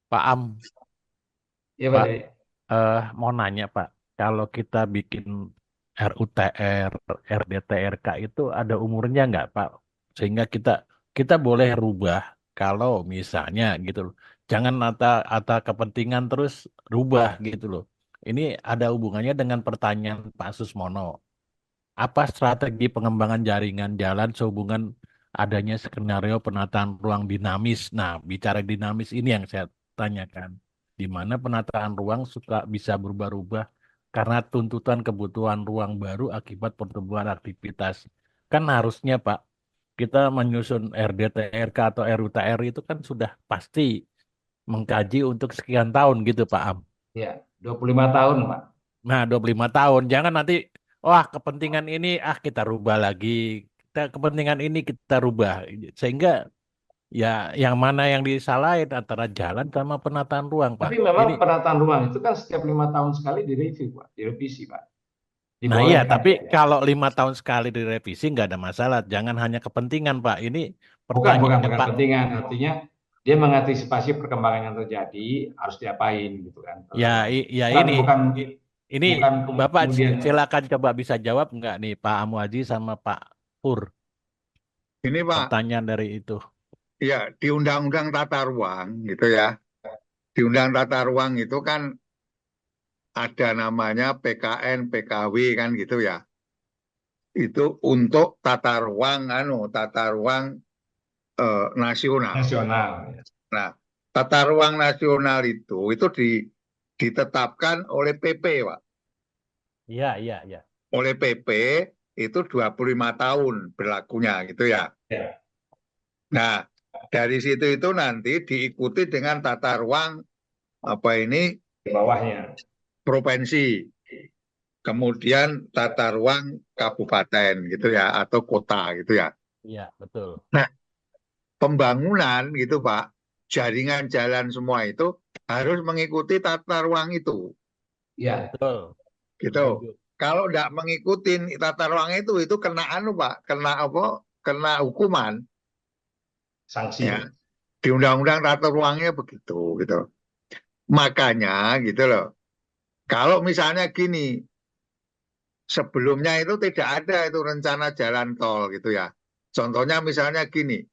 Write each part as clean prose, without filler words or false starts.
Pak Am, Ya, Pak Pak, Jai. mau nanya Pak, kalau kita bikin RUTR, RDTRK itu ada umurnya nggak Pak? Sehingga kita kita boleh rubah kalau misalnya gitu loh. Jangan ata kepentingan terus rubah gitu loh. Ini ada hubungannya dengan pertanyaan Pak Susmono. Apa strategi pengembangan jaringan jalan sehubungan adanya skenario penataan ruang dinamis? Nah, bicara dinamis ini yang saya tanyakan. Di mana penataan ruang suka bisa berubah-ubah karena tuntutan kebutuhan ruang baru akibat pertumbuhan aktivitas. Kan harusnya, Pak, kita menyusun RDTRK atau RUTR itu kan sudah pasti mengkaji untuk sekian tahun gitu, Pak Am. Ya, 25 tahun, Pak. Nah, 25 tahun. Jangan nanti, wah kepentingan ini, kita rubah lagi. Kita kepentingan ini kita rubah. Sehingga ya yang mana yang disalahin antara jalan sama penataan ruang, Pak. Tapi memang Ini, penataan ruang itu kan setiap 5 tahun sekali direview, Pak, direvisi, Pak, nah iya, dibolehkan. tapi kalau 5 tahun sekali direvisi nggak ada masalah. Jangan hanya kepentingan, Pak. Ini Bukan pertanyaannya, bukan Pak. kepentingan, artinya dia mengantisipasi perkembangan yang terjadi harus diapain gitu kan. Ya, ya Bukan ini, bukan I- ini bukan Bapak kemudian. silakan coba bisa jawab nggak nih, Pak Amuaji sama Pak Pur, Ini Pak, pertanyaan dari itu. ya di Undang-Undang Tata Ruang gitu ya. Di Undang Tata Ruang itu kan ada namanya PKN, PKW kan gitu ya. Itu untuk tata ruang, tata ruang nasional. Nasional. Nah, tata ruang nasional itu ditetapkan oleh PP, Pak. Iya, iya, iya. Oleh PP itu 25 tahun berlakunya gitu ya. Ya, Nah, dari situ itu nanti diikuti dengan tata ruang apa ini di bawahnya. provinsi, kemudian tata ruang kabupaten gitu ya atau kota gitu ya. Iya, betul. Nah, pembangunan gitu Pak, jaringan jalan semua itu harus mengikuti tata ruang itu Ya, Betul. gitu. Setuju. Kalau tidak mengikuti tata ruang itu kena Pak, kena apa? Kena hukuman ya. sanksi. Di undang-undang tata ruangnya begitu gitu. Makanya gitu loh. Kalau misalnya gini, sebelumnya itu tidak ada itu rencana jalan tol gitu ya. Contohnya misalnya gini,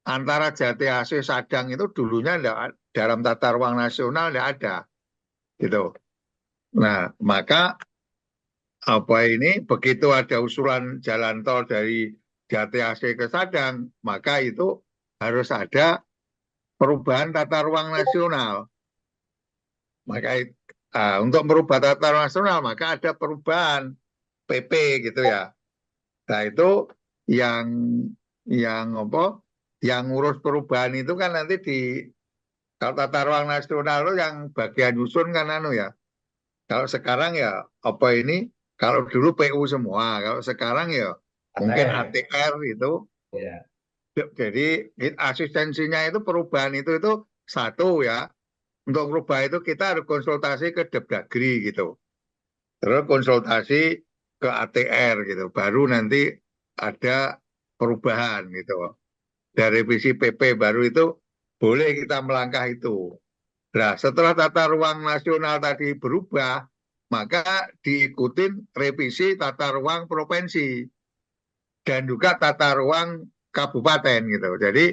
antara Jati Asih Sadang itu dulunya dalam tata ruang nasional tidak ada gitu. Nah, maka apa ini begitu ada usulan jalan tol dari Jati Asih ke Sadang, maka itu harus ada perubahan tata ruang nasional. Maka untuk merubah tata ruang nasional maka ada perubahan PP gitu ya. Nah itu yang yang apa? Yang ngurus perubahan itu kan nanti di kalau tata ruang nasional itu yang bagian nyusun kan ya. Kalau sekarang ya apa ini? Kalau dulu PU semua, kalau sekarang ya mungkin ATM. ATR itu. Ya. Jadi asistensinya itu perubahan itu satu ya. Untuk merubah itu kita harus konsultasi ke Depdagri gitu. Terus konsultasi ke ATR gitu. Baru nanti ada perubahan gitu. Dari revisi PP baru itu boleh kita melangkah itu. Nah, setelah tata ruang nasional tadi berubah, maka diikutin revisi tata ruang provinsi dan juga tata ruang kabupaten gitu. Jadi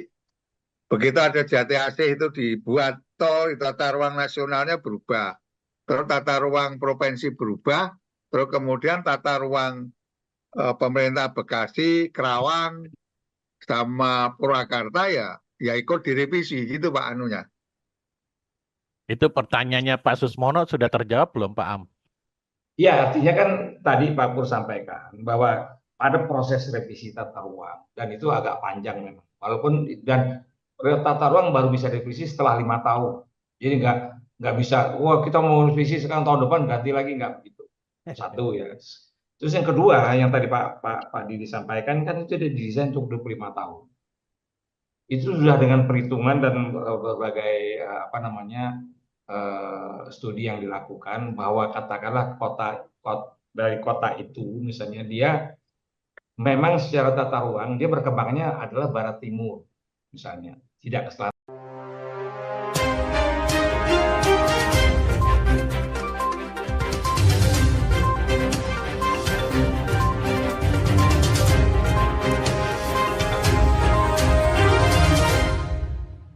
begitu ada Jati Asih itu dibuat tol, tata ruang nasionalnya berubah. Terus tata ruang provinsi berubah, terus kemudian tata ruang pemerintah Bekasi, Kerawang, sama Purwakarta ya ikut direvisi gitu Pak anunya. Itu pertanyaannya Pak Susmono sudah terjawab belum, Pak Am? Ya, artinya kan tadi Pak Pur sampaikan bahwa ada proses revisi tata ruang dan itu agak panjang memang. Walaupun dan tata ruang baru bisa revisi setelah 5 tahun. Jadi nggak bisa, wah kita mau revisi sekarang tahun depan ganti lagi nggak begitu. Satu ya. Terus yang kedua yang tadi Pak Didi sampaikan kan itu didesain untuk 25 tahun. Itu sudah dengan perhitungan dan berbagai apa namanya studi yang dilakukan bahwa katakanlah dari kota itu misalnya dia memang secara tata ruang dia berkembangnya adalah barat timur misalnya, tidak ke selatan.